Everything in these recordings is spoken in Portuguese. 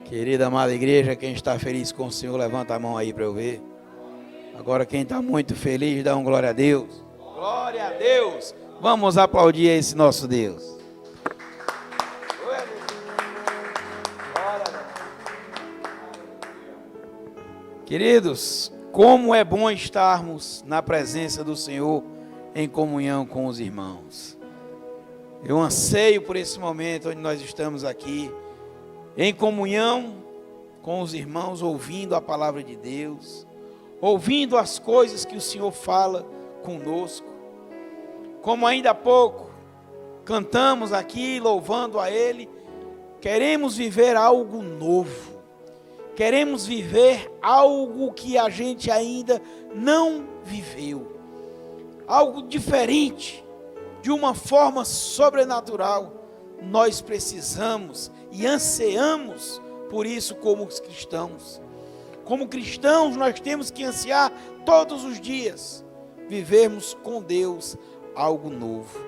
Querida amada igreja, quem está feliz com o Senhor, levanta a mão aí para eu ver. Agora quem está muito feliz, dá um glória a Deus. Glória a Deus. Vamos aplaudir esse nosso Deus. Queridos, como é bom estarmos na presença do Senhor, em comunhão com os irmãos. Eu anseio por esse momento onde nós estamos aqui, em comunhão com os irmãos, ouvindo a palavra de Deus, ouvindo as coisas que o Senhor fala conosco. Como ainda há pouco cantamos aqui, louvando a Ele, queremos viver algo novo, queremos viver algo que a gente ainda não viveu, algo diferente, de uma forma sobrenatural. Nós precisamos e ansiamos por isso como cristãos. Como cristãos, nós temos que ansiar todos os dias, vivermos com Deus algo novo.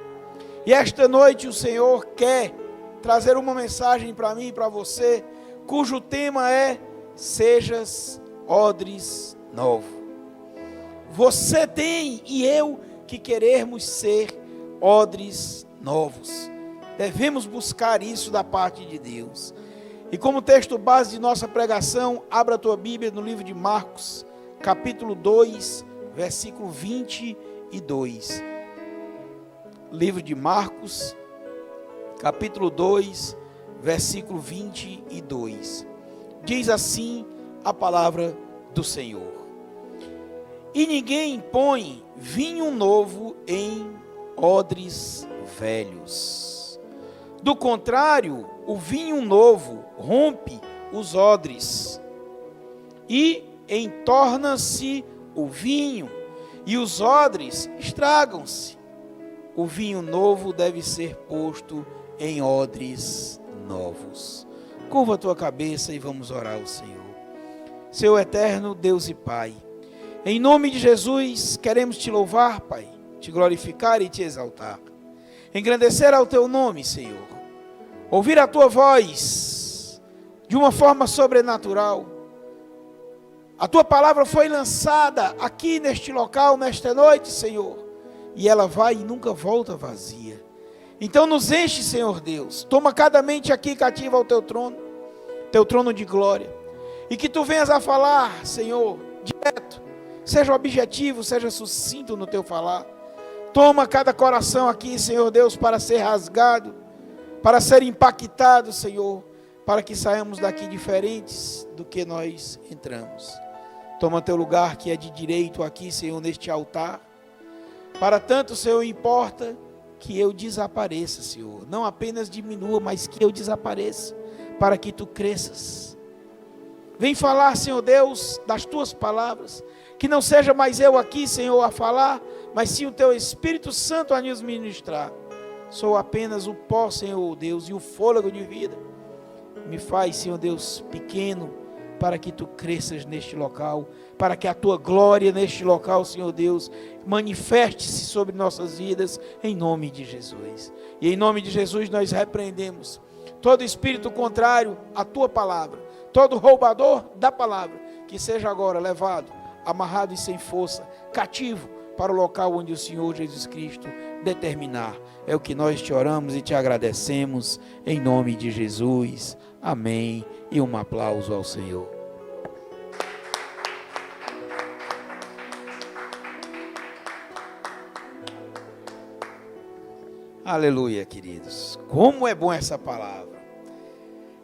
E esta noite o Senhor quer trazer uma mensagem para mim e para você, cujo tema é: sejas odres novo. Você tem e eu que queremos ser odres novos. Devemos buscar isso da parte de Deus. E como texto base de nossa pregação, abra a tua Bíblia no livro de Marcos, capítulo 2, versículo 22. Livro de Marcos, capítulo 2, versículo 22. Diz assim a palavra do Senhor: E ninguém põe vinho novo em odres velhos. Do contrário, o vinho novo rompe os odres, e entorna-se o vinho, e os odres estragam-se. O vinho novo deve ser posto em odres novos. Curva a tua cabeça e vamos orar ao Senhor. Senhor eterno, Deus e Pai, em nome de Jesus, queremos te louvar, Pai, te glorificar e te exaltar, engrandecer ao teu nome, Senhor, ouvir a tua voz de uma forma sobrenatural. A tua palavra foi lançada aqui neste local, nesta noite, Senhor, e ela vai e nunca volta vazia. Então nos enche, Senhor Deus, toma cada mente aqui cativa ao teu trono de glória, e que tu venhas a falar, Senhor, direto, seja objetivo, seja sucinto no teu falar. Toma cada coração aqui, Senhor Deus, para ser rasgado, para ser impactado, Senhor, para que saiamos daqui diferentes do que nós entramos. Toma teu lugar que é de direito aqui, Senhor, neste altar. Para tanto, Senhor, importa que eu desapareça, Senhor. Não apenas diminua, mas que eu desapareça, para que tu cresças. Vem falar, Senhor Deus, das tuas palavras. Que não seja mais eu aqui, Senhor, a falar, mas sim o teu Espírito Santo a nos ministrar. Sou apenas o pó, Senhor Deus, e o fôlego de vida. Me faz, Senhor Deus, pequeno, para que tu cresças neste local, para que a tua glória neste local, Senhor Deus, manifeste-se sobre nossas vidas, em nome de Jesus. E em nome de Jesus nós repreendemos todo espírito contrário à tua palavra, todo roubador da palavra, que seja agora levado, amarrado e sem força, cativo, para o local onde o Senhor Jesus Cristo determinar. É o que nós te oramos e te agradecemos, em nome de Jesus. Amém. E um aplauso ao Senhor. Aleluia, queridos. Como é bom essa palavra.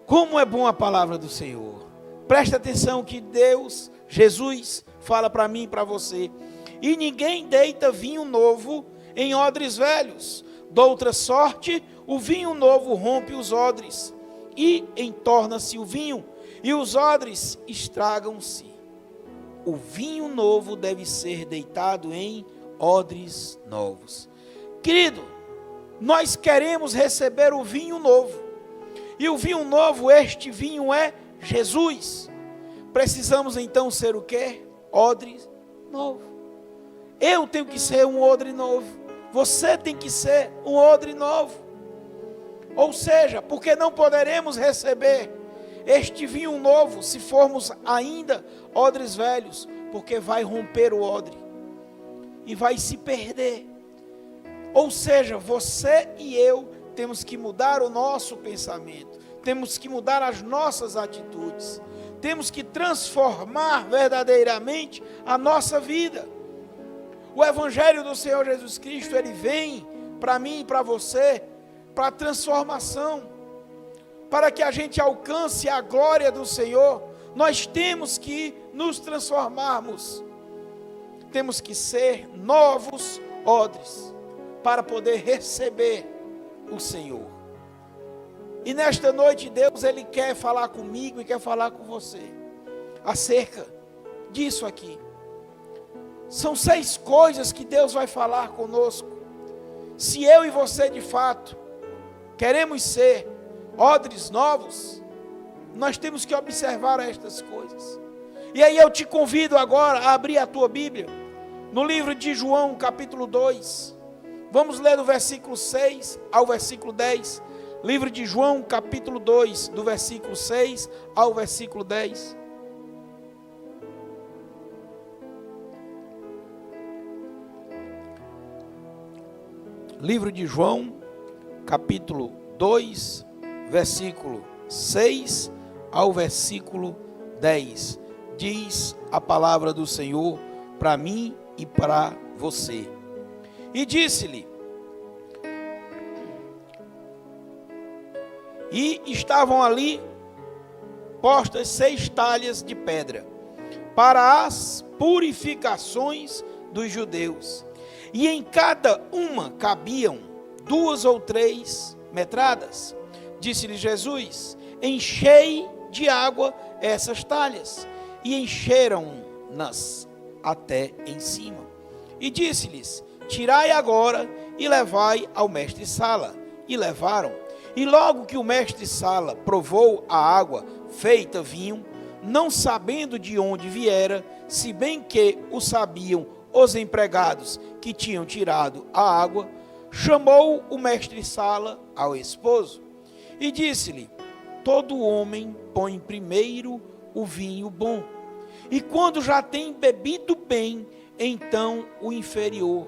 Como é bom a palavra do Senhor. Presta atenção que Deus, Jesus, fala para mim e para você. E ninguém deita vinho novo em odres velhos. Doutra sorte, o vinho novo rompe os odres, e entorna-se o vinho, e os odres estragam-se. O vinho novo deve ser deitado em odres novos. Querido, nós queremos receber o vinho novo. E o vinho novo, este vinho é Jesus. Precisamos então ser o quê? Odre novo. Eu tenho que ser um odre novo. Você tem que ser um odre novo. Ou seja, porque não poderemos receber este vinho novo, se formos ainda odres velhos, porque vai romper o odre e vai se perder. Ou seja, você e eu temos que mudar o nosso pensamento, temos que mudar as nossas atitudes, temos que transformar verdadeiramente a nossa vida. O Evangelho do Senhor Jesus Cristo, ele vem para mim e para você, para transformação, para que a gente alcance a glória do Senhor. Nós temos que nos transformarmos, temos que ser novos odres, para poder receber o Senhor. E nesta noite Deus, ele quer falar comigo e quer falar com você, acerca disso aqui. São 6 coisas que Deus vai falar conosco. Se eu e você de fato queremos ser odres novos, nós temos que observar estas coisas. E aí eu te convido agora a abrir a tua Bíblia, no livro de João, capítulo 2. Vamos ler do versículo 6 ao versículo 10. Livro de João, capítulo 2, do versículo 6 ao versículo 10. Livro de João, capítulo 2, versículo 6 ao versículo 10. Diz a palavra do Senhor para mim e para você. E disse-lhe: e estavam ali postas 6 talhas de pedra, para as purificações dos judeus, e em cada uma cabiam 2 ou 3 metradas. Disse-lhe Jesus: enchei de água essas talhas, e encheram-nas até em cima. E disse-lhes: tirai agora e levai ao mestre-sala. E levaram. E logo que o mestre-sala provou a água feita vinho, não sabendo de onde viera, se bem que o sabiam os empregados que tinham tirado a água, chamou o mestre-sala ao esposo e disse-lhe: todo homem põe primeiro o vinho bom, e quando já tem bebido bem, então o inferior.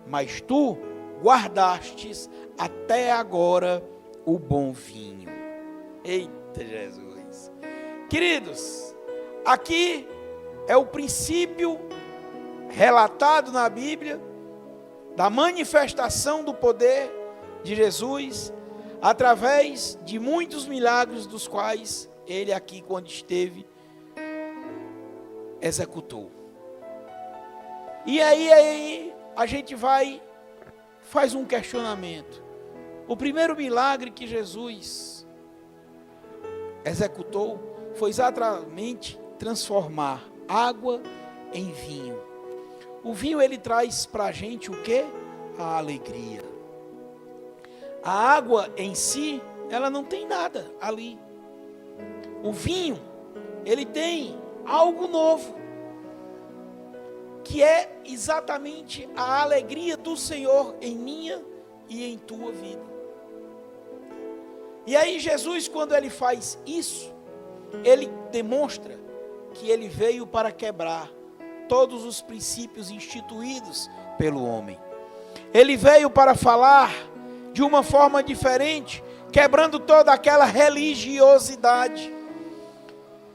Mas tu guardastes até agora o bom vinho. Eita Jesus! Queridos, aqui é o princípio relatado na Bíblia da manifestação do poder de Jesus através de muitos milagres dos quais ele aqui, quando esteve, executou. E aí a gente faz um questionamento. O primeiro milagre que Jesus executou foi exatamente transformar água em vinho. O vinho, ele traz para a gente o quê? A alegria. A água em si, ela não tem nada ali. O vinho, ele tem algo novo, que é exatamente a alegria do Senhor em minha e em tua vida. E aí Jesus, quando ele faz isso, ele demonstra que ele veio para quebrar todos os princípios instituídos pelo homem. Ele veio para falar de uma forma diferente, quebrando toda aquela religiosidade.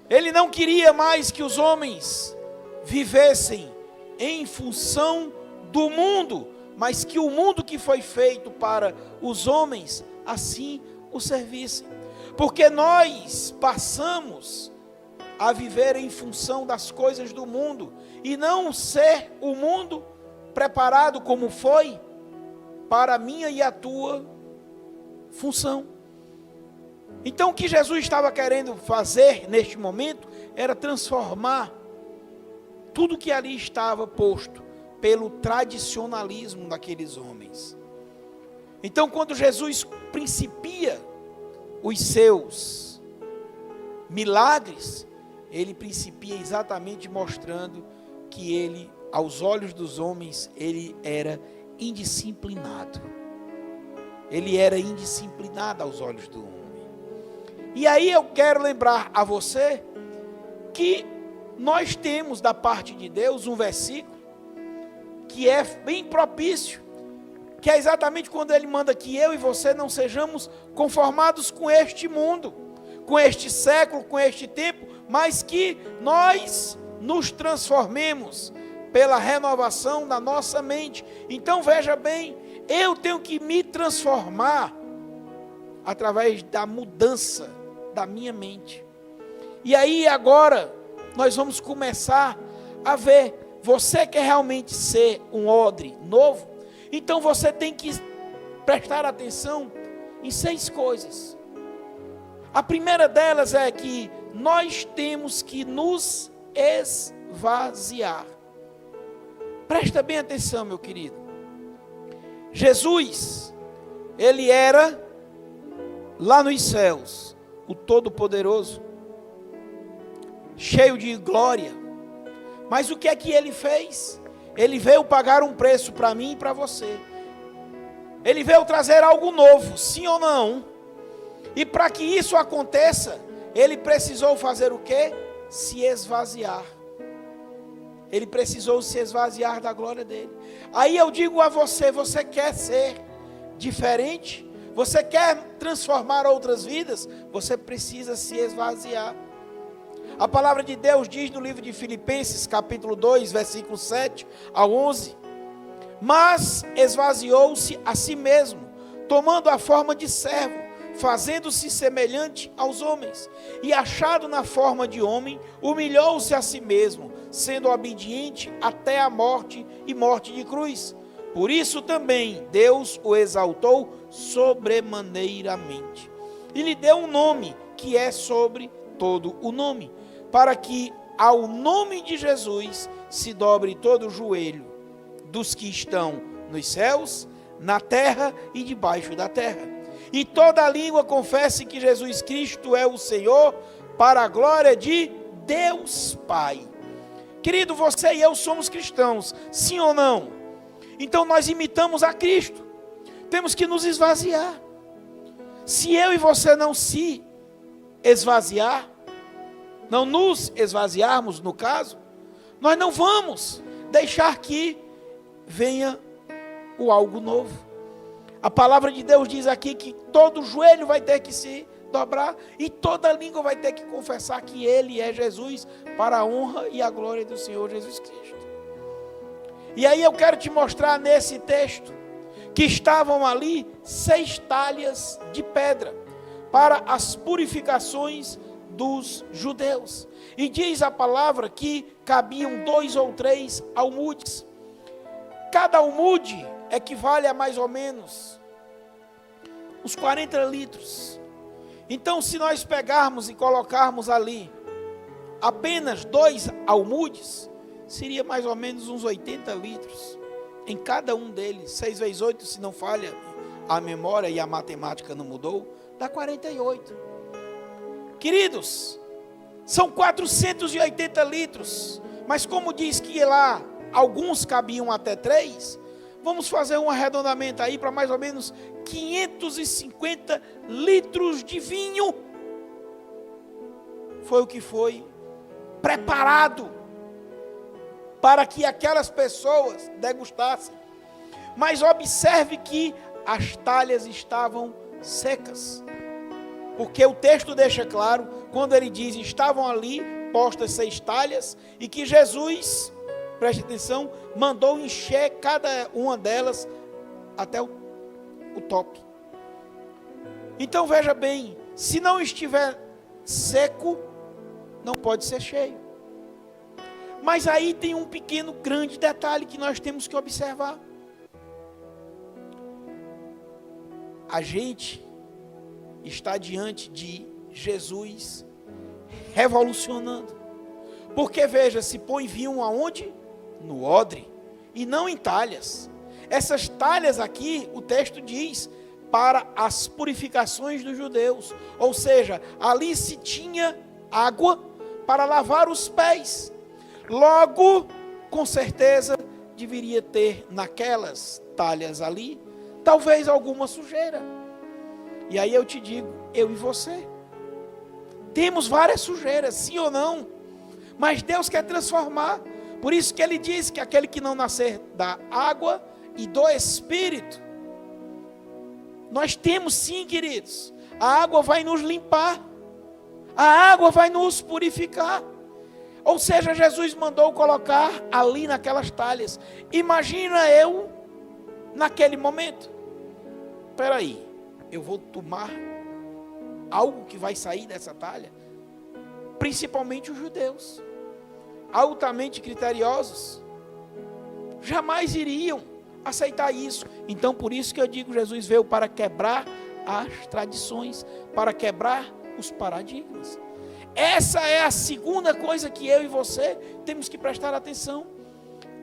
Ele não queria mais que os homens vivessem em função do mundo, mas que o mundo que foi feito para os homens, assim o servissem. Porque nós passamos a viver em função das coisas do mundo, e não ser o mundo preparado como foi para a minha e a tua função. Então o que Jesus estava querendo fazer neste momento era transformar tudo que ali estava posto pelo tradicionalismo daqueles homens. Então quando Jesus principia os seus milagres, ele principia exatamente mostrando que ele, aos olhos dos homens, ele era indisciplinado. Ele era indisciplinado aos olhos do homem. E aí eu quero lembrar a você que nós temos da parte de Deus um versículo que é bem propício, que é exatamente quando Ele manda que eu e você não sejamos conformados com este mundo, com este século, com este tempo, mas que nós nos transformemos pela renovação da nossa mente. Então veja bem, eu tenho que me transformar através da mudança da minha mente. E aí agora nós vamos começar a ver, você quer realmente ser um odre novo? Então você tem que prestar atenção em 6 coisas. A primeira delas é que nós temos que nos esvaziar. Presta bem atenção, meu querido. Jesus, Ele era lá nos céus, o Todo-Poderoso, cheio de glória. Mas o que é que Ele fez? Ele veio pagar um preço para mim e para você. Ele veio trazer algo novo, sim ou não? E para que isso aconteça, Ele precisou fazer o quê? Se esvaziar. Ele precisou se esvaziar da glória dele. Aí eu digo a você, você quer ser diferente? Você quer transformar outras vidas? Você precisa se esvaziar. A palavra de Deus diz no livro de Filipenses, capítulo 2, versículo 7 ao 11. Mas esvaziou-se a si mesmo, tomando a forma de servo, fazendo-se semelhante aos homens. E achado na forma de homem, humilhou-se a si mesmo, sendo obediente até a morte e morte de cruz. Por isso também Deus o exaltou sobremaneiramente. E lhe deu um nome que é sobre todo o nome, para que ao nome de Jesus se dobre todo o joelho dos que estão nos céus, na terra e debaixo da terra. E toda a língua confesse que Jesus Cristo é o Senhor, para a glória de Deus Pai. Querido, você e eu somos cristãos, sim ou não? Então nós imitamos a Cristo. Temos que nos esvaziar. Se eu e você não se esvaziar, não nos esvaziarmos, no caso, nós não vamos deixar que venha o algo novo. A palavra de Deus diz aqui que todo joelho vai ter que se dobrar e toda língua vai ter que confessar que Ele é Jesus, para a honra e a glória do Senhor Jesus Cristo. E aí eu quero te mostrar nesse texto que estavam ali 6 talhas de pedra para as purificações dos judeus. E diz a palavra que cabiam 2 ou 3 almudes. Cada almude equivale a mais ou menos uns 40 litros. Então, se nós pegarmos e colocarmos ali apenas 2 almudes, seria mais ou menos uns 80 litros em cada um deles. 6 vezes 8, se não falha a memória e a matemática não mudou, dá 48. Queridos, são 480 litros. Mas como diz que lá alguns cabiam até 3, vamos fazer um arredondamento aí para mais ou menos 550 litros de vinho. Foi o que foi preparado para que aquelas pessoas degustassem. Mas observe que as talhas estavam secas. Porque o texto deixa claro, quando ele diz, estavam ali postas 6 talhas, e que Jesus, preste atenção, mandou encher cada uma delas até o top. Então veja bem, se não estiver seco, não pode ser cheio. Mas aí tem um pequeno, grande detalhe que nós temos que observar. A gente está diante de Jesus revolucionando. Porque veja, se põe vinho aonde? No odre, e não em talhas. Essas talhas aqui, o texto diz, para as purificações dos judeus. Ou seja, ali se tinha água para lavar os pés. Logo, com certeza, deveria ter naquelas talhas ali, talvez alguma sujeira. E aí eu te digo, eu e você, Temos várias sujeiras, sim ou não? Mas Deus quer transformar. Por isso que Ele diz que aquele que não nascer da água e do Espírito, nós temos sim, queridos. A água vai nos limpar. A água vai nos purificar. Ou seja, Jesus mandou colocar ali naquelas talhas. Imagina eu, naquele momento. Espera aí, eu vou tomar algo que vai sair dessa talha? Principalmente os judeus, altamente criteriosos, jamais iriam aceitar isso. Então por isso que eu digo, Jesus veio para quebrar as tradições, para quebrar os paradigmas. Essa é a segunda coisa que eu e você temos que prestar atenção.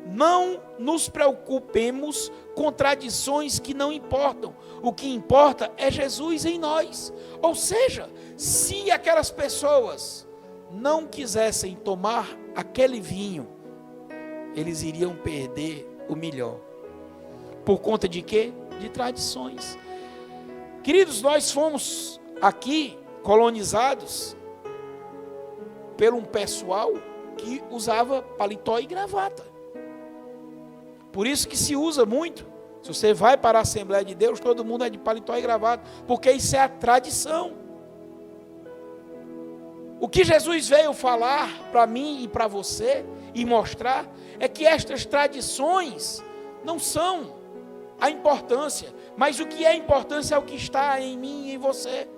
Não nos preocupemos com tradições que não importam. O que importa é Jesus em nós. Ou seja, se aquelas pessoas não quisessem tomar aquele vinho, eles iriam perder o melhor. Por conta de quê? De tradições. Queridos, nós fomos aqui colonizados por um pessoal que usava paletó e gravata. Por isso que se usa muito. Se você vai para a Assembleia de Deus, todo mundo é de paletó e gravata, porque isso é a tradição. O que Jesus veio falar para mim e para você e mostrar é que estas tradições não são a importância, mas o que é importância é o que está em mim e em você.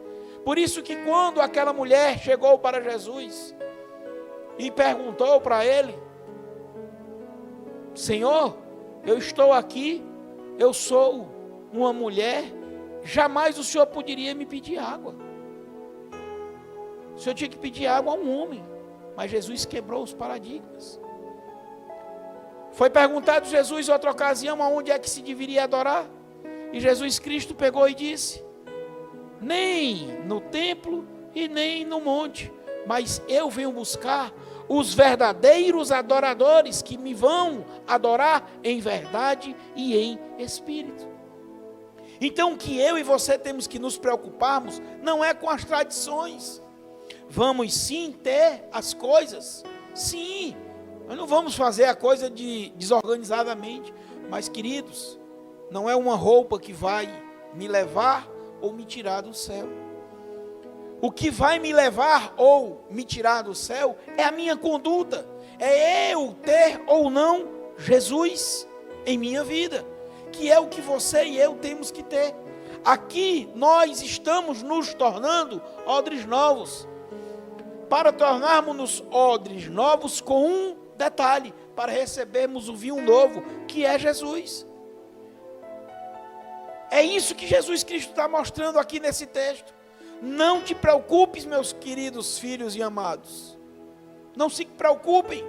Por isso que quando aquela mulher chegou para Jesus e perguntou para ele: Senhor, eu estou aqui, eu sou uma mulher, jamais o Senhor poderia me pedir água. O Senhor tinha que pedir água a um homem, mas Jesus quebrou os paradigmas. Foi perguntado Jesus em outra ocasião aonde é que se deveria adorar, e Jesus Cristo pegou e disse: nem no templo e nem no monte, mas eu venho buscar os verdadeiros adoradores que me vão adorar em verdade e em espírito. Então o que eu e você temos que nos preocuparmos não é com as tradições. Vamos sim ter as coisas, sim, nós não vamos fazer a coisa desorganizadamente, mas queridos, não é uma roupa que vai me levar ou me tirar do céu. O que vai me levar ou me tirar do céu é a minha conduta, é eu ter ou não Jesus em minha vida, que é o que você e eu temos que ter. Aqui nós estamos nos tornando odres novos, para tornarmos-nos odres novos com um detalhe, para recebermos o vinho novo, que é Jesus. É isso que Jesus Cristo está mostrando aqui nesse texto. Não te preocupes, meus queridos filhos e amados. Não se preocupem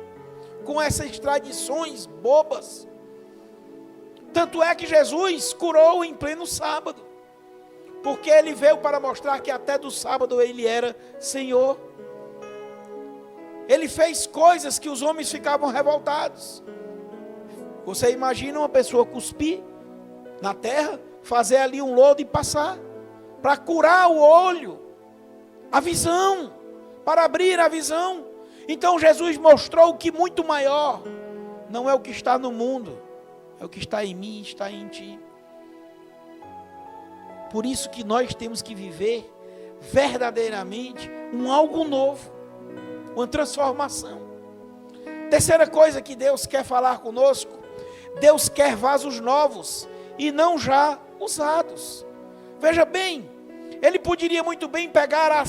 com essas tradições bobas. Tanto é que Jesus curou em pleno sábado, porque ele veio para mostrar que até do sábado ele era Senhor. Ele fez coisas que os homens ficavam revoltados. Você imagina uma pessoa cuspir na terra, fazer ali um lodo e passar, para curar o olho, a visão, para abrir a visão. Então Jesus mostrou que muito maior não é o que está no mundo, é o que está em mim, está em ti. Por isso que nós temos que viver verdadeiramente um algo novo, uma transformação. Terceira coisa que Deus quer falar conosco: Deus quer vasos novos e não já usados. Veja bem, ele poderia muito bem pegar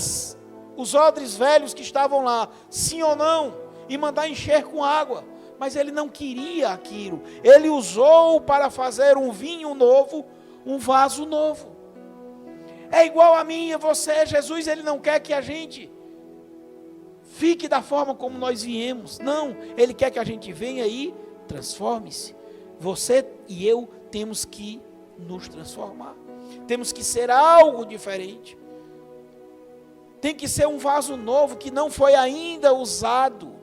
os odres velhos que estavam lá, sim ou não, e mandar encher com água, mas ele não queria aquilo. Ele usou para fazer um vinho novo, um vaso novo. É igual a mim e a você. Jesus, ele não quer que a gente fique da forma como nós viemos. Não, ele quer que a gente venha e transforme-se. Você e eu temos que nos transformar. Temos que ser algo diferente. Tem que ser um vaso novo que não foi ainda usado.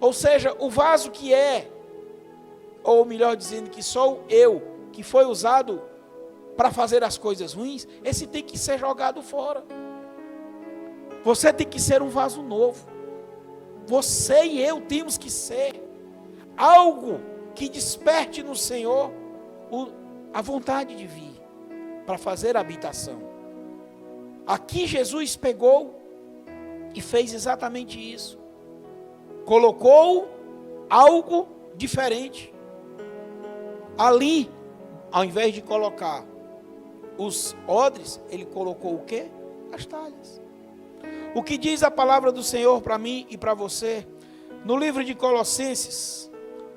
Ou seja, o vaso que é, ou melhor dizendo, que sou eu, que foi usado para fazer as coisas ruins, esse tem que ser jogado fora. Você tem que ser um vaso novo. Você e eu temos que ser algo que desperte no Senhor a vontade de vir para fazer a habitação. Aqui Jesus pegou e fez exatamente isso. Colocou algo diferente. Ali, ao invés de colocar os odres, ele colocou o quê? As talhas. O que diz a palavra do Senhor para mim e para você? No livro de Colossenses,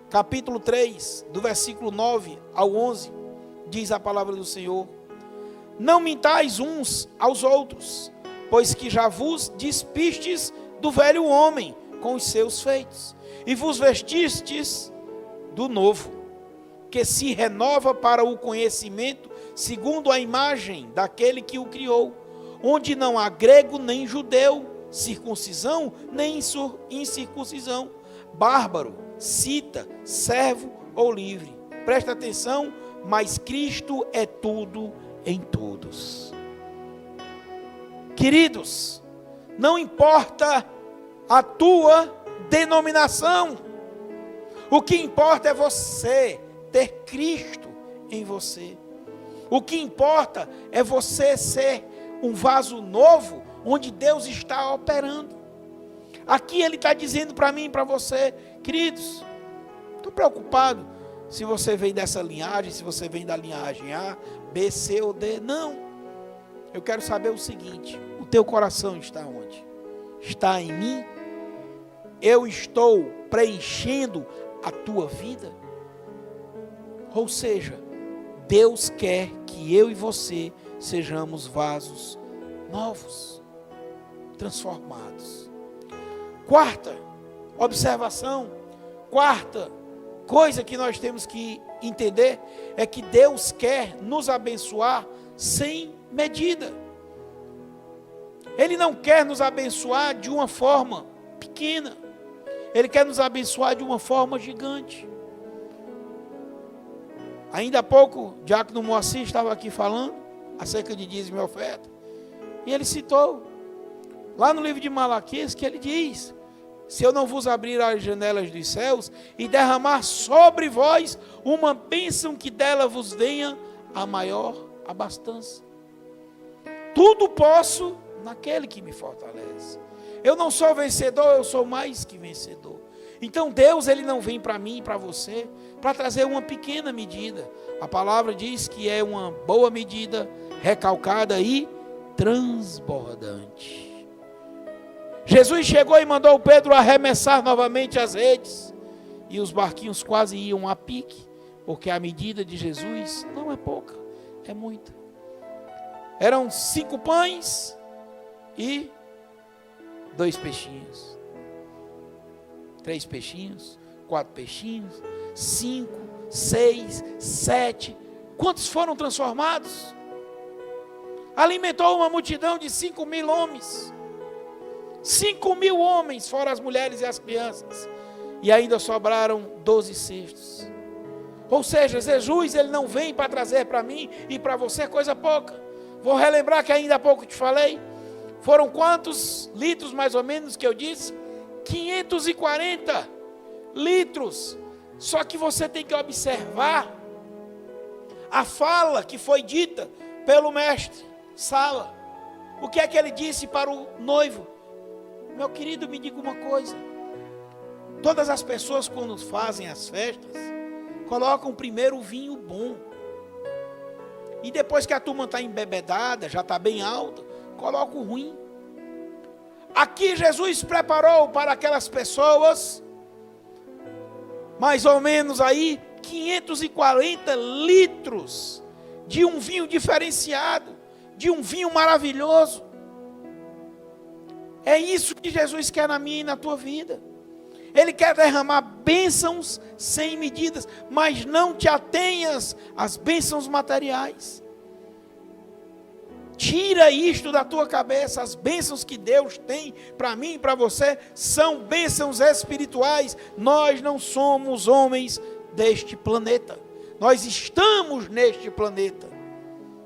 capítulo 3, do versículo 9 ao 11, diz a palavra do Senhor: não mintais uns aos outros, pois que já vos despistes do velho homem com os seus feitos, e vos vestistes do novo, que se renova para o conhecimento, segundo a imagem daquele que o criou, onde não há grego nem judeu, circuncisão nem incircuncisão, bárbaro, cita, servo ou livre. Presta atenção, mas Cristo é tudo em todos. Queridos, não importa a tua denominação, o que importa é você ter Cristo em você. O que importa é você ser um vaso novo, onde Deus está operando. Aqui Ele está dizendo para mim e para você, queridos, estou preocupado se você vem dessa linhagem, se você vem da linhagem A, B, C ou D. Não. Eu quero saber o seguinte: o teu coração está onde? Está em mim? Eu estou preenchendo a tua vida? Ou seja, Deus quer que eu e você sejamos vasos novos, transformados. Quarta observação, quarta coisa que nós temos que entender é que Deus quer nos abençoar sem medida. Ele não quer nos abençoar de uma forma pequena. Ele quer nos abençoar de uma forma gigante. Ainda há pouco, o diácono Moacir estava aqui falando acerca de dízimo e oferta. E ele citou, lá no livro de Malaquias, que ele diz: se eu não vos abrir as janelas dos céus e derramar sobre vós uma bênção, que dela vos venha a maior abastança. Tudo posso naquele que me fortalece. Eu não sou vencedor, eu sou mais que vencedor. Então Deus, Ele não vem para mim e para você para trazer uma pequena medida. A palavra diz que é uma boa medida, recalcada e transbordante. Jesus chegou e mandou Pedro arremessar novamente as redes, e os barquinhos quase iam a pique, porque a medida de Jesus não é pouca, é muita. Eram 5 pães e 2 peixinhos. 3 peixinhos, 4 peixinhos, 5, 6, 7. Quantos foram transformados? Alimentou uma multidão de 5.000 homens. 5.000 homens, fora as mulheres e as crianças. E ainda sobraram 12 cestos. Ou seja, Jesus, Ele não vem para trazer para mim e para você coisa pouca. Vou relembrar que ainda há pouco te falei. Foram quantos litros mais ou menos que eu disse? 540 litros. Só que você tem que observar a fala que foi dita pelo mestre Sala. O que é que ele disse para o noivo? Meu querido, me diga uma coisa. Todas as pessoas, quando fazem as festas, colocam primeiro o vinho bom. E depois que a turma está embebedada, já está bem alta, coloca o ruim. Aqui Jesus preparou para aquelas pessoas, mais ou menos aí, 540 litros de um vinho diferenciado, de um vinho maravilhoso. É isso que Jesus quer na minha e na tua vida. Ele quer derramar bênçãos sem medidas, mas não te atenhas às bênçãos materiais. Tira isto da tua cabeça. As bênçãos que Deus tem para mim e para você são bênçãos espirituais. Nós não somos homens deste planeta. Nós estamos neste planeta,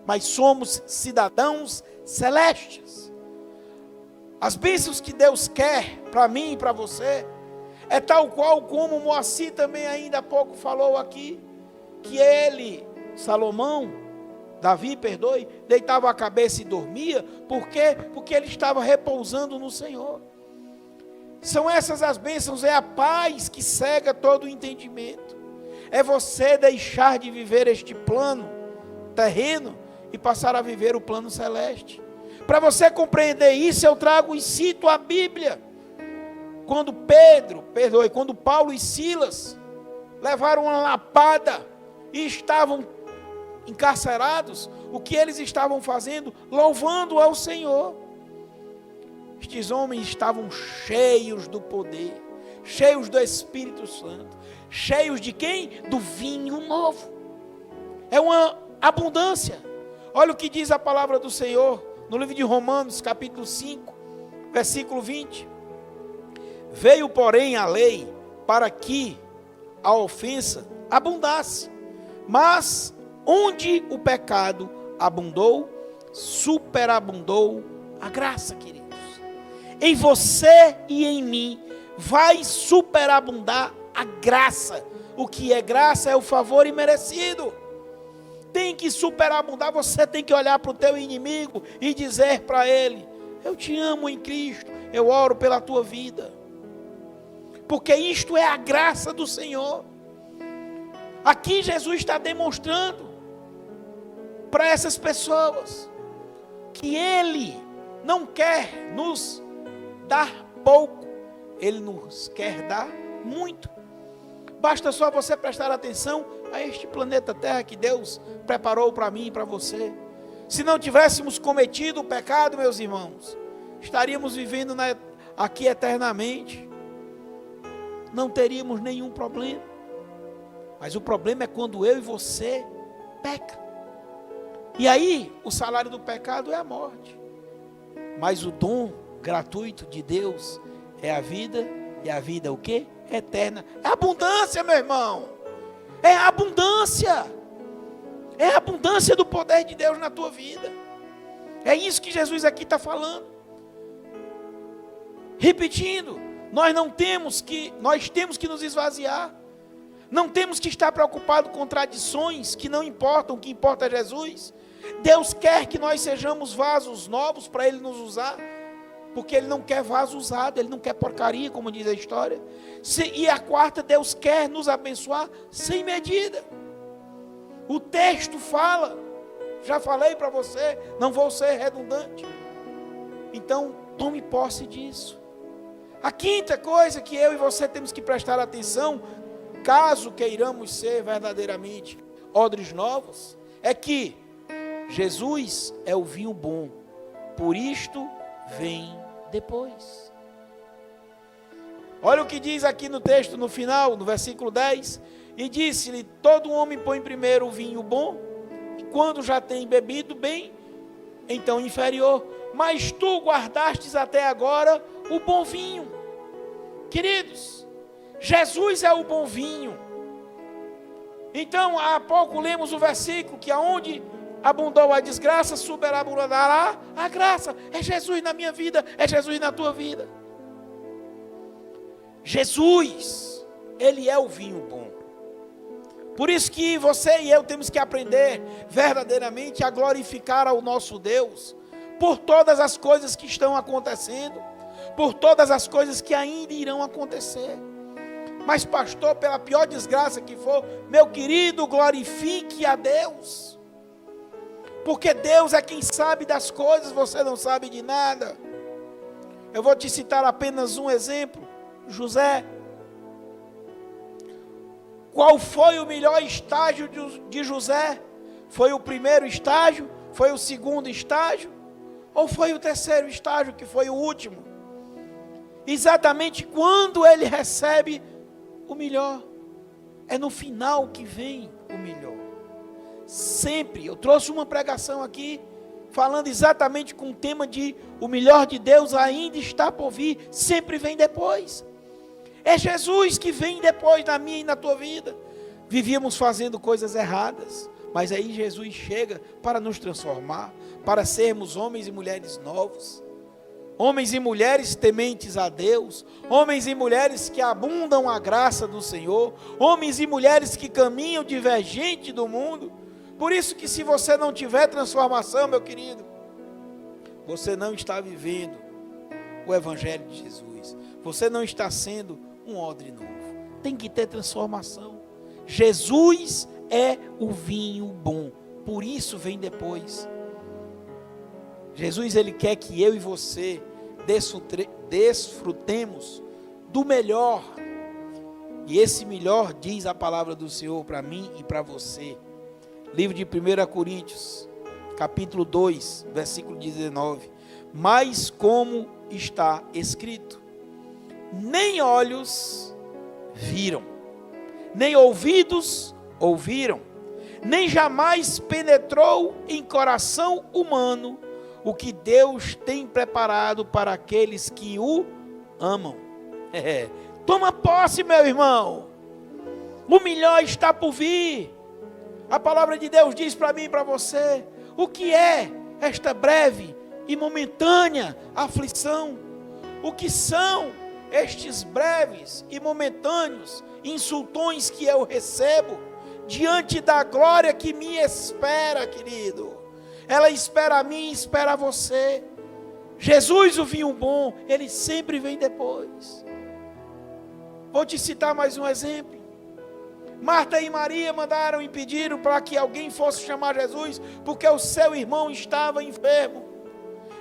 mas somos cidadãos celestes. As bênçãos que Deus quer para mim e para você, é tal qual como Moacir também ainda há pouco falou aqui, que ele, Salomão, Davi, perdoe, deitava a cabeça e dormia. Por quê? Porque ele estava repousando no Senhor. São essas as bênçãos, é a paz que cega todo o entendimento. É você deixar de viver este plano terreno e passar a viver o plano celeste. Para você compreender isso, eu trago e cito a Bíblia. Quando quando Paulo e Silas levaram uma lapada e estavam encarcerados, o que eles estavam fazendo? Louvando ao Senhor. Estes homens estavam cheios do poder, cheios do Espírito Santo, cheios de quem? Do vinho novo. É uma abundância. Olha o que diz a palavra do Senhor no livro de Romanos, capítulo 5, versículo 20. Veio, porém, a lei para que a ofensa abundasse, mas onde o pecado abundou, superabundou a graça, queridos. Em você e em mim vai superabundar a graça. O que é graça é o favor imerecido. Tem que superabundar, você tem que olhar para o teu inimigo e dizer para ele: eu te amo em Cristo, eu oro pela tua vida. Porque isto é a graça do Senhor. Aqui Jesus está demonstrando para essas pessoas que Ele não quer nos dar pouco, Ele nos quer dar muito. Basta só você prestar atenção a este planeta Terra que Deus preparou para mim e para você. Se não tivéssemos cometido o pecado, meus irmãos, estaríamos vivendo aqui eternamente. Não teríamos nenhum problema. Mas o problema é quando eu e você peca. E aí, o salário do pecado é a morte. Mas o dom gratuito de Deus é a vida. E a vida o quê? Eterna. É abundância, meu irmão. É abundância. É a abundância do poder de Deus na tua vida. É isso que Jesus aqui está falando. Repetindo, nós temos que nos esvaziar. Não temos que estar preocupados com tradições que não importam, o que importa é Jesus. Deus quer que nós sejamos vasos novos para Ele nos usar, porque Ele não quer vaso usado, Ele não quer porcaria, como diz a história. E a quarta, Deus quer nos abençoar sem medida. O texto fala, já falei para você, não vou ser redundante. Então, tome posse disso. A quinta coisa que eu e você temos que prestar atenção, caso queiramos ser verdadeiramente odres novos, é que Jesus é o vinho bom, por isto vem depois. Olha o que diz aqui no texto, no final, no versículo 10, e disse-lhe: todo homem põe primeiro o vinho bom, e quando já tem bebido bem, então inferior, mas tu guardastes até agora o bom vinho. Queridos, Jesus é o bom vinho. Então, há pouco lemos o versículo que aonde abundou a desgraça, superabundará a graça. É Jesus na minha vida, é Jesus na tua vida. Jesus, Ele é o vinho bom. Por isso que você e eu temos que aprender verdadeiramente a glorificar ao nosso Deus por todas as coisas que estão acontecendo, por todas as coisas que ainda irão acontecer. Mas pastor, pela pior desgraça que for, meu querido, glorifique a Deus, porque Deus é quem sabe das coisas, você não sabe de nada. Eu vou te citar apenas um exemplo. José. Qual foi o melhor estágio de José? Foi o primeiro estágio? Foi o segundo estágio? Ou foi o terceiro estágio, que foi o último? Exatamente quando ele recebe o melhor. É no final que vem o melhor. Sempre, eu trouxe uma pregação aqui, falando exatamente com o tema de o melhor de Deus ainda está por vir, sempre vem depois. É Jesus que vem depois na minha e na tua vida. Vivíamos fazendo coisas erradas, mas aí Jesus chega para nos transformar, para sermos homens e mulheres novos, homens e mulheres tementes a Deus, homens e mulheres que abundam a graça do Senhor, homens e mulheres que caminham divergente do mundo. Por isso que se você não tiver transformação, meu querido, você não está vivendo o Evangelho de Jesus, você não está sendo um odre novo. Tem que ter transformação. Jesus é o vinho bom, por isso vem depois. Jesus, ele quer que eu e você desfrutemos do melhor. E esse melhor diz a palavra do Senhor para mim e para você. Livro de 1 Coríntios, capítulo 2, versículo 19. Mas como está escrito: nem olhos viram, nem ouvidos ouviram, nem jamais penetrou em coração humano o que Deus tem preparado para aqueles que o amam. Toma posse, meu irmão. O melhor está por vir. A palavra de Deus diz para mim e para você o que é esta breve e momentânea aflição. O que são estes breves e momentâneos insultões que eu recebo diante da glória que me espera, querido. Ela espera a mim, espera a você. Jesus, o vinho bom, ele sempre vem depois. Vou te citar mais um exemplo. Marta e Maria mandaram e pediram para que alguém fosse chamar Jesus, porque o seu irmão estava enfermo.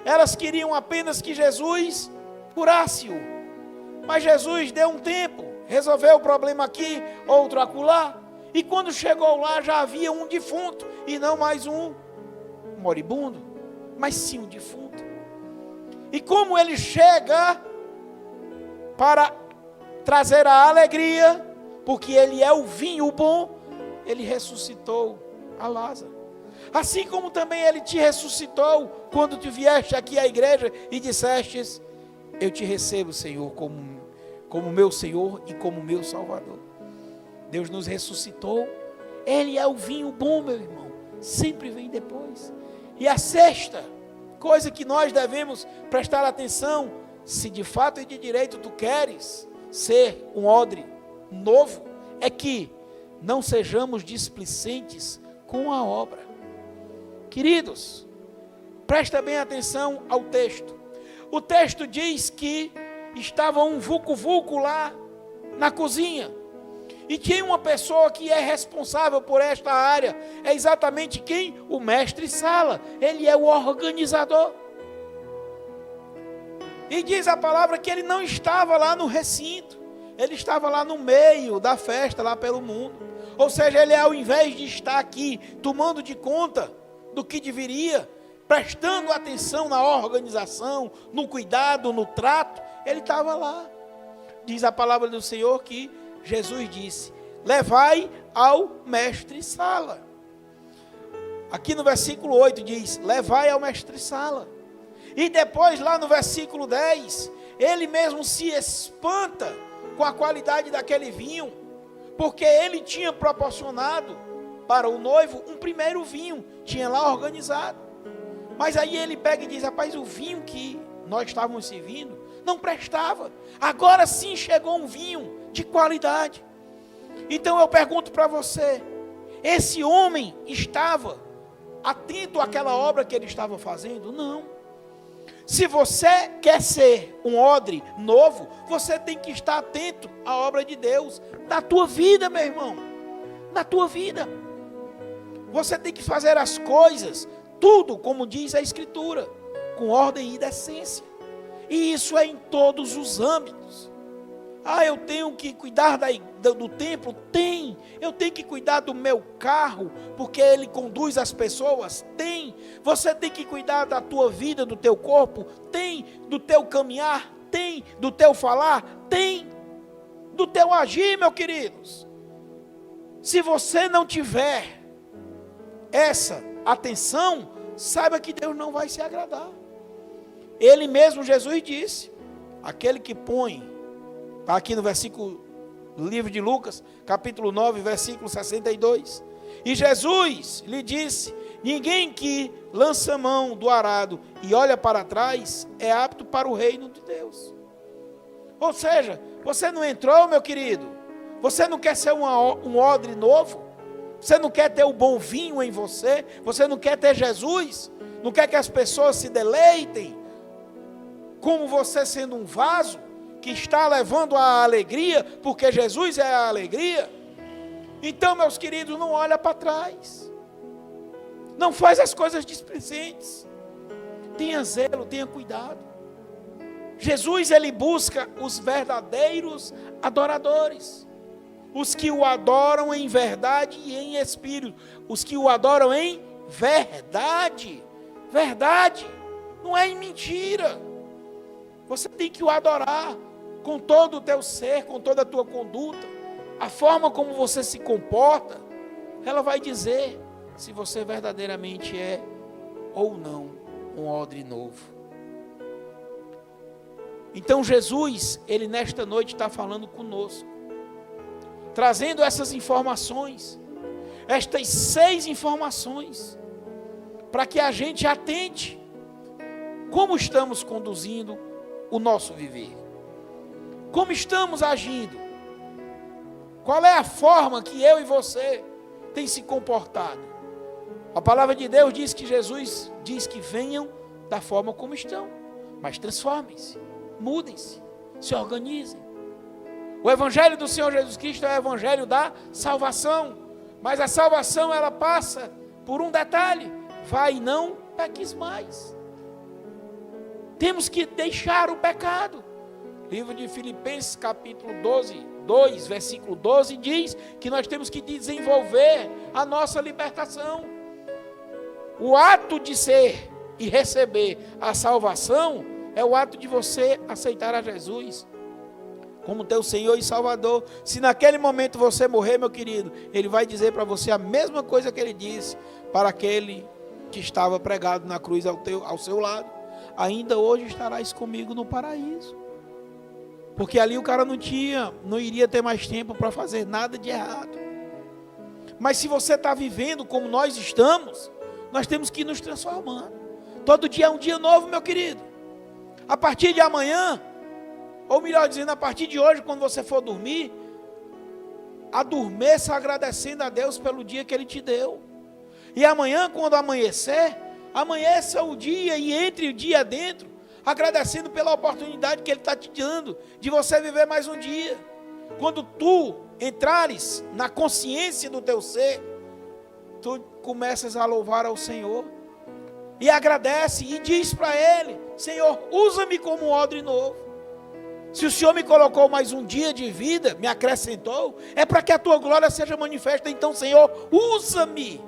Elas queriam apenas que Jesus curasse-o. Mas Jesus deu um tempo, resolveu o problema aqui, outro acolá. E quando chegou lá, já havia um defunto, e não mais um moribundo, mas sim um defunto. E como ele chega para trazer a alegria, porque ele é o vinho bom, ele ressuscitou a Lázaro. Assim como também ele te ressuscitou quando tu vieste aqui à igreja e dissestes: eu te recebo, Senhor, como meu Senhor e como meu Salvador. Deus nos ressuscitou. Ele é o vinho bom, meu irmão, sempre vem depois. E a sexta coisa que nós devemos prestar atenção, se de fato e de direito tu queres ser um odre novo, é que não sejamos displicentes com a obra. Queridos, presta bem atenção ao texto. O texto diz que estava um vulco-vulco lá na cozinha, e tinha uma pessoa que é responsável por esta área. É exatamente quem? O mestre-sala. Ele é o organizador. E diz a palavra que ele não estava lá no recinto. Ele estava lá no meio da festa, lá pelo mundo. Ou seja, ele, ao invés de estar aqui tomando de conta do que deveria, prestando atenção na organização, no cuidado, no trato, ele estava lá. Diz a palavra do Senhor que Jesus disse: levai ao mestre-sala. Aqui no versículo 8 diz: levai ao mestre-sala. E depois lá no versículo 10, ele mesmo se espanta com a qualidade daquele vinho, porque ele tinha proporcionado para o noivo um primeiro vinho, tinha lá organizado. Mas aí ele pega e diz: rapaz, o vinho que nós estávamos servindo não prestava. Agora sim chegou um vinho de qualidade. Então eu pergunto para você: esse homem estava atento àquela obra que ele estava fazendo? Não. Se você quer ser um odre novo, você tem que estar atento à obra de Deus na tua vida, meu irmão. Na tua vida. Você tem que fazer as coisas, tudo como diz a Escritura, com ordem e decência. E isso é em todos os âmbitos. Ah, eu tenho que cuidar do templo? Tem. Eu tenho que cuidar do meu carro, porque ele conduz as pessoas? Tem. Você tem que cuidar da tua vida, do teu corpo? Tem. Do teu caminhar? Tem. Do teu falar? Tem. Do teu agir, meus queridos. Se você não tiver essa atenção, saiba que Deus não vai se agradar. Ele mesmo, Jesus disse: aquele que põe, está aqui no versículo, no livro de Lucas, capítulo 9, versículo 62. E Jesus lhe disse: Ninguém que lança mão do arado e olha para trás é apto para o reino de Deus. Ou seja, você não entrou, meu querido? Você não quer ser um odre novo? Você não quer ter o bom vinho em você? Você não quer ter Jesus? Não quer que as pessoas se deleitem? Como você sendo um vaso que está levando a alegria, porque Jesus é a alegria? Então, meus queridos, não olha para trás. Não faz as coisas displicentes. Tenha zelo, tenha cuidado. Jesus, ele busca os verdadeiros adoradores. Os que o adoram em verdade e em espírito. Os que o adoram em verdade. Verdade. Não é em mentira. Você tem que o adorar com todo o teu ser, com toda a tua conduta. A forma como você se comporta, ela vai dizer se você verdadeiramente é ou não um odre novo. Então Jesus, ele nesta noite está falando conosco, trazendo essas informações, estas 6 informações, para que a gente atente como estamos conduzindo o nosso viver, como estamos agindo, qual é a forma que eu e você tem se comportado. A palavra de Deus diz que Jesus diz que venham da forma como estão, mas transformem-se, mudem-se, se organizem. O evangelho do Senhor Jesus Cristo é o evangelho da salvação, mas a salvação ela passa por um detalhe: vai e não peques mais. Temos que deixar o pecado. Livro de Filipenses capítulo 2, versículo 12 diz que nós temos que desenvolver a nossa libertação. O ato de ser e receber a salvação é o ato de você aceitar a Jesus como teu Senhor e Salvador. Se naquele momento você morrer, meu querido, Ele vai dizer para você a mesma coisa que Ele disse para aquele que estava pregado na cruz ao seu lado: ainda hoje estarás comigo no paraíso. Porque ali o cara não iria ter mais tempo para fazer nada de errado. Mas se você está vivendo como nós estamos, nós temos que ir nos transformando. Todo dia é um dia novo, meu querido. A partir de amanhã, ou melhor dizendo, a partir de hoje, quando você for dormir, adormeça agradecendo a Deus pelo dia que Ele te deu. E amanhã, quando amanhecer, amanheça o dia e entre o dia dentro, agradecendo pela oportunidade que Ele está te dando, de você viver mais um dia. Quando tu entrares na consciência do teu ser, tu começas a louvar ao Senhor, e agradece, e diz para Ele: Senhor, usa-me como um odre novo. Se o Senhor me colocou mais um dia de vida, me acrescentou, é para que a tua glória seja manifesta. Então, Senhor, usa-me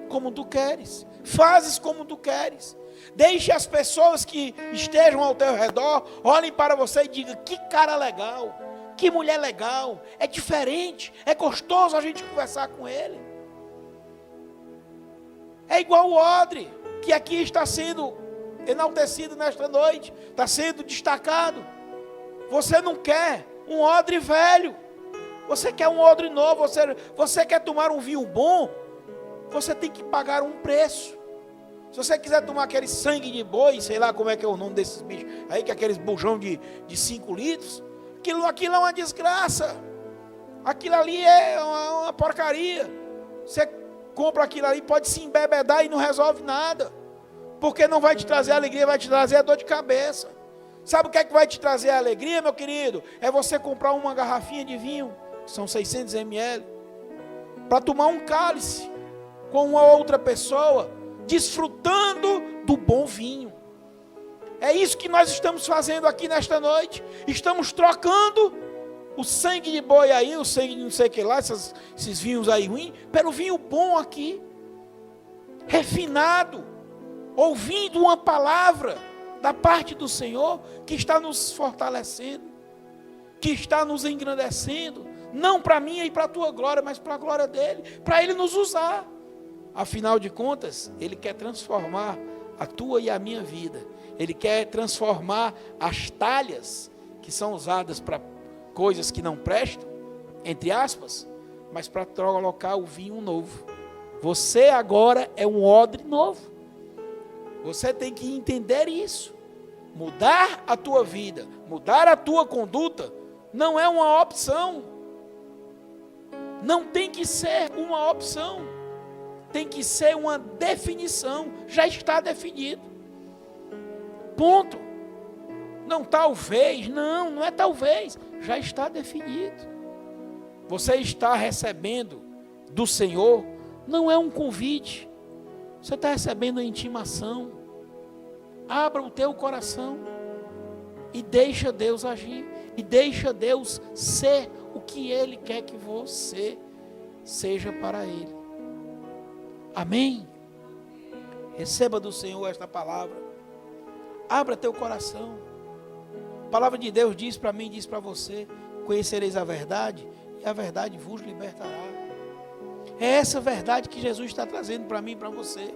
como tu queres, fazes como tu queres. Deixe as pessoas que estejam ao teu redor olhem para você e digam: que cara legal, que mulher legal, é diferente, é gostoso a gente conversar com ele. É igual o odre que aqui está sendo enaltecido nesta noite, está sendo destacado. Você não quer um odre velho, você quer um odre novo. Você quer tomar um vinho bom, você tem que pagar um preço. Se você quiser tomar aquele sangue de boi, sei lá como é que é o nome desses bichos aí, que é aqueles bujão de 5 litros, aquilo é uma desgraça. Aquilo ali é uma porcaria. Você compra aquilo ali, pode se embebedar e não resolve nada, porque não vai te trazer alegria, vai te trazer a dor de cabeça. Sabe o que é que vai te trazer a alegria, meu querido? É você comprar uma garrafinha de vinho, que são 600 ml, para tomar um cálice com uma outra pessoa, desfrutando do bom vinho. É isso que nós estamos fazendo aqui nesta noite. Estamos trocando o sangue de boi aí, o sangue de não sei o que lá, esses vinhos aí ruins, pelo vinho bom aqui, refinado, ouvindo uma palavra da parte do Senhor, que está nos fortalecendo, que está nos engrandecendo, não para mim e para a tua glória, mas para a glória dele, para ele nos usar. Afinal de contas, ele quer transformar a tua e a minha vida. Ele quer transformar as talhas que são usadas para coisas que não prestam, entre aspas, mas para colocar o vinho novo. Você agora é um odre novo. Você tem que entender isso. Mudar a tua vida, mudar a tua conduta, não é uma opção. Não tem que ser uma opção. Tem que ser uma definição. Já está definido. Ponto. Não talvez, não é talvez. Já está definido. Você está recebendo do Senhor, não é um convite. Você está recebendo a intimação. Abra o teu coração e deixa Deus agir. E deixa Deus ser o que Ele quer que você seja para Ele. Amém? Receba do Senhor esta palavra. Abra teu coração. A palavra de Deus diz para mim, diz para você: conhecereis a verdade e a verdade vos libertará. É essa verdade que Jesus está trazendo para mim e para você.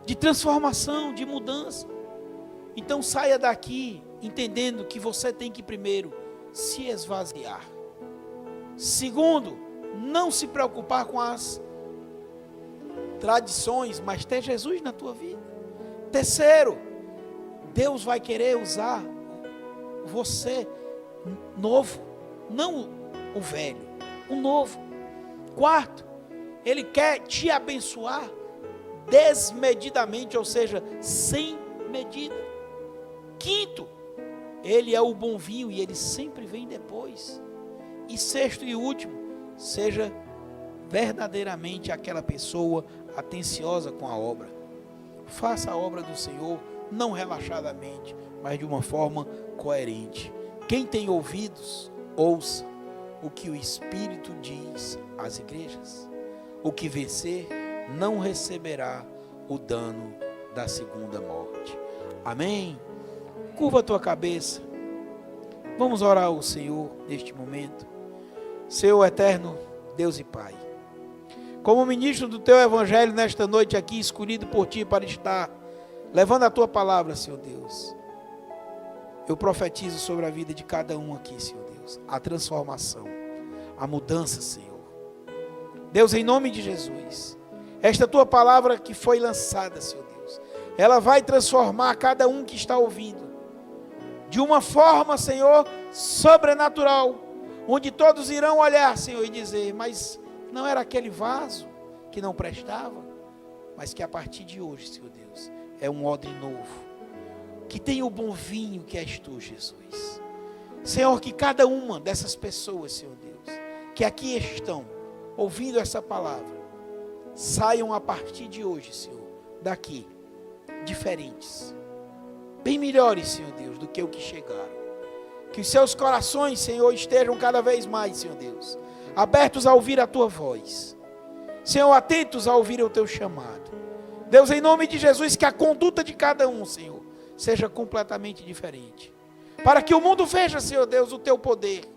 De transformação, de mudança. Então saia daqui entendendo que você tem que primeiro se esvaziar. Segundo, não se preocupar com as tradições, mas ter Jesus na tua vida. Terceiro, Deus vai querer usar você novo, não o velho, o novo. Quarto, Ele quer te abençoar desmedidamente, ou seja, sem medida. Quinto, Ele é o bom vinho e Ele sempre vem depois. E sexto e último, seja verdadeiramente aquela pessoa atenciosa com a obra. Faça a obra do Senhor, não relaxadamente, mas de uma forma coerente. Quem tem ouvidos, ouça o que o Espírito diz às igrejas. O que vencer não receberá o dano da segunda morte. Amém? Curva a tua cabeça. Vamos orar ao Senhor neste momento. Senhor eterno, Deus e Pai, como ministro do Teu Evangelho nesta noite aqui, escolhido por Ti para estar levando a Tua palavra, Senhor Deus, eu profetizo sobre a vida de cada um aqui, Senhor Deus, a transformação, a mudança, Senhor. Deus, em nome de Jesus, esta Tua palavra que foi lançada, Senhor Deus, ela vai transformar cada um que está ouvindo, de uma forma, Senhor, sobrenatural, onde todos irão olhar, Senhor, e dizer: mas não era aquele vaso que não prestava, mas que a partir de hoje, Senhor Deus, é um odre novo, que tem o bom vinho que és Tu, Jesus. Senhor, que cada uma dessas pessoas, Senhor Deus, que aqui estão ouvindo essa palavra, saiam a partir de hoje, Senhor, daqui, diferentes, bem melhores, Senhor Deus, do que o que chegaram. Que os seus corações, Senhor, estejam cada vez mais, Senhor Deus, abertos a ouvir a Tua voz. Senhor, atentos a ouvir o Teu chamado. Deus, em nome de Jesus, que a conduta de cada um, Senhor, seja completamente diferente. Para que o mundo veja, Senhor Deus, o Teu poder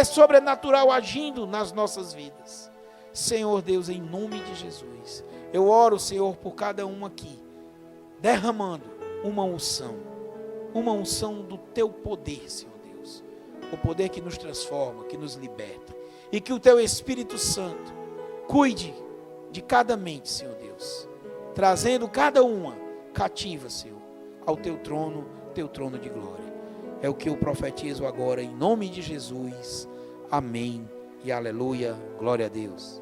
sobrenatural agindo nas nossas vidas. Senhor Deus, em nome de Jesus, eu oro, Senhor, por cada um aqui, derramando uma unção do Teu poder, Senhor Deus, o poder que nos transforma, que nos liberta, e que o Teu Espírito Santo cuide de cada mente, Senhor Deus, trazendo cada uma cativa, Senhor, ao Teu trono de glória. É o que eu profetizo agora, em nome de Jesus. Amém e aleluia. Glória a Deus.